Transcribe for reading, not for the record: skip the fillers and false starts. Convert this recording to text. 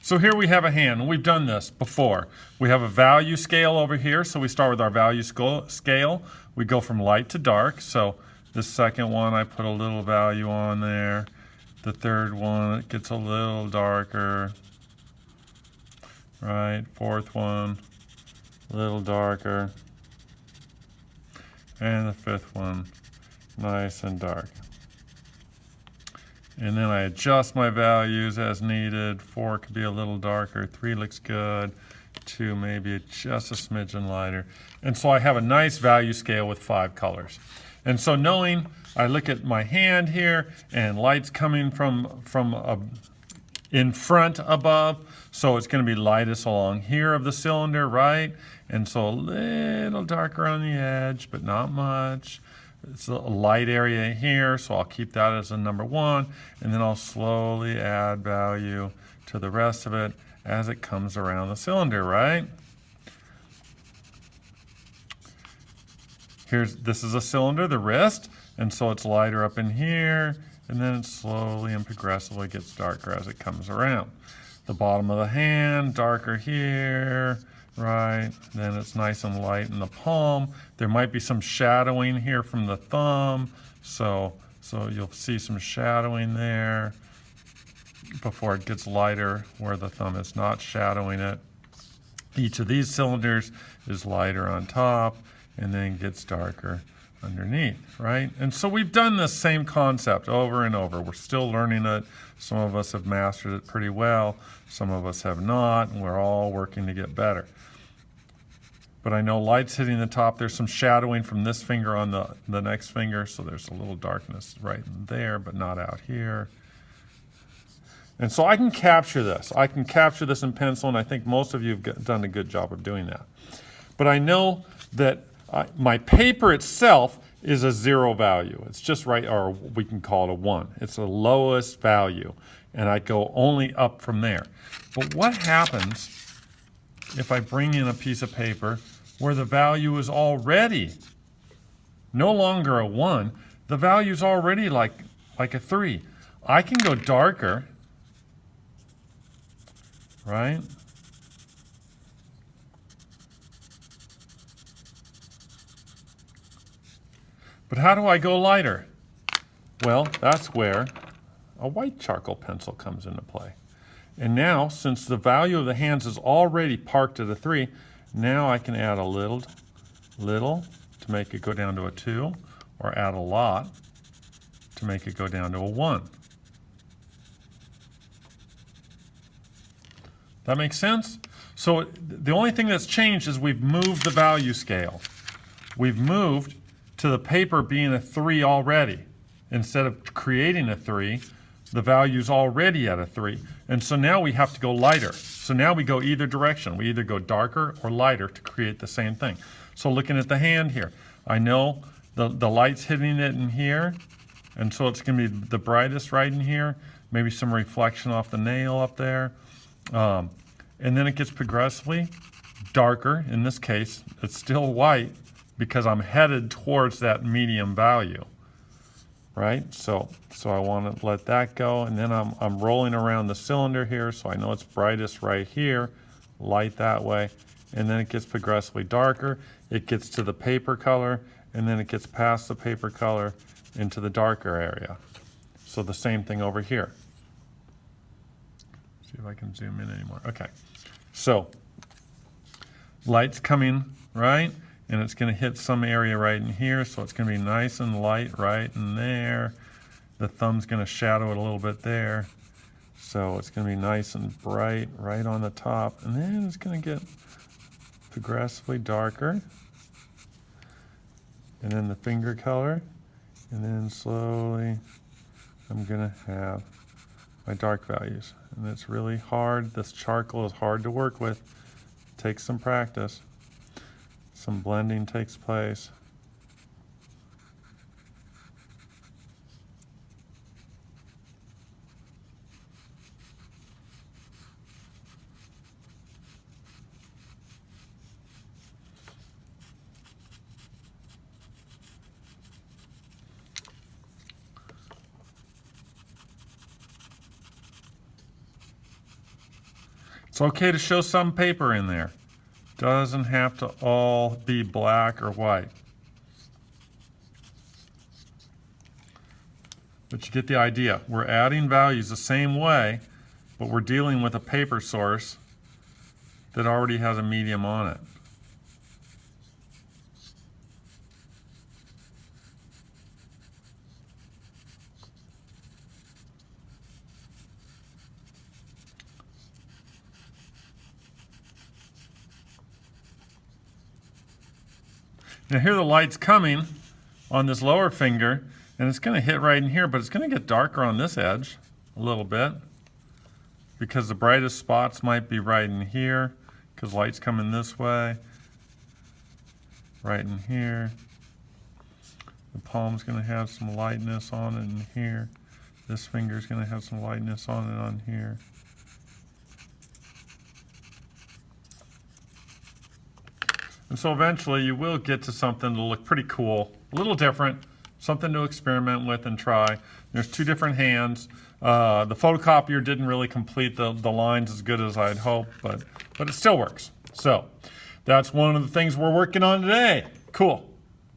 So here we have a hand, and we've done this before. We have a value scale over here, so we start with our value scale. We go from light to dark, so this second one I put a little value on there. The third one, it gets a little darker. Right, fourth one, a little darker. And the fifth one, nice and dark. And then I adjust my values as needed. 4 could be a little darker, 3 looks good, 2 maybe just a smidgen lighter. And so I have a nice value scale with 5 colors. And so knowing, I look at my hand here and light's coming from in front above, so it's going to be lightest along here of the cylinder, right? And so a little darker on the edge, but not much. It's a light area here, so I'll keep that as a number 1, and then I'll slowly add value to the rest of it as it comes around the cylinder, right? This is a cylinder, the wrist, and so it's lighter up in here, and then it slowly and progressively gets darker as it comes around. The bottom of the hand, darker here, right? Then it's nice and light in the palm. There might be some shadowing here from the thumb, so you'll see some shadowing there before it gets lighter where the thumb is not shadowing it. Each of these cylinders is lighter on top and then gets darker underneath, right? And so we've done this same concept over and over. We're still learning it. Some of us have mastered it pretty well. Some of us have not, and we're all working to get better. But I know light's hitting the top. There's some shadowing from this finger on the next finger, so there's a little darkness right in there, but not out here. And so I can capture this. I can capture this in pencil, and I think most of you have done a good job of doing that. But I know that my paper itself is a 0 value. It's just right, or we can call it a 1. It's the lowest value, and I go only up from there. But what happens if I bring in a piece of paper where the value is already no longer a 1, the value is already like a 3. I can go darker, right? But how do I go lighter? Well, that's where a white charcoal pencil comes into play. And now, since the value of the hands is already parked at a 3, now I can add a little to make it go down to a 2, or add a lot to make it go down to a 1. That makes sense? So the only thing that's changed is we've moved the value scale. We've moved to the paper being a 3 already. Instead of creating a 3, the value's already at a 3. And so now we have to go lighter. So now we go either direction. We either go darker or lighter to create the same thing. So looking at the hand here, I know the light's hitting it in here, and so it's going to be the brightest right in here, maybe some reflection off the nail up there. And then it gets progressively darker. In this case, it's still white because I'm headed towards that medium value. Right? So I want to let that go, and then I'm rolling around the cylinder here, so I know it's brightest right here, light that way, and then it gets progressively darker. It gets to the paper color, and then it gets past the paper color into the darker area. So the same thing over here. See if I can zoom in anymore. Okay. So light's coming, right? And it's going to hit some area right in here, so it's going to be nice and light right in there. The thumb's going to shadow it a little bit there. So it's going to be nice and bright right on the top. And then it's going to get progressively darker. And then the finger color. And then slowly I'm going to have my dark values. And it's really hard. This charcoal is hard to work with. It takes some practice. Some blending takes place. It's okay to show some paper in there. Doesn't have to all be black or white. But you get the idea. We're adding values the same way, but we're dealing with a paper source that already has a medium on it. Now here the light's coming on this lower finger, and it's going to hit right in here, but it's going to get darker on this edge a little bit because the brightest spots might be right in here because light's coming this way, right in here. The palm's going to have some lightness on it in here. This finger's going to have some lightness on it on here. And so eventually you will get to something that'll look pretty cool, a little different, something to experiment with and try. There's two different hands. The photocopier didn't really complete the lines as good as I'd hoped, but it still works. So that's one of the things we're working on today. Cool.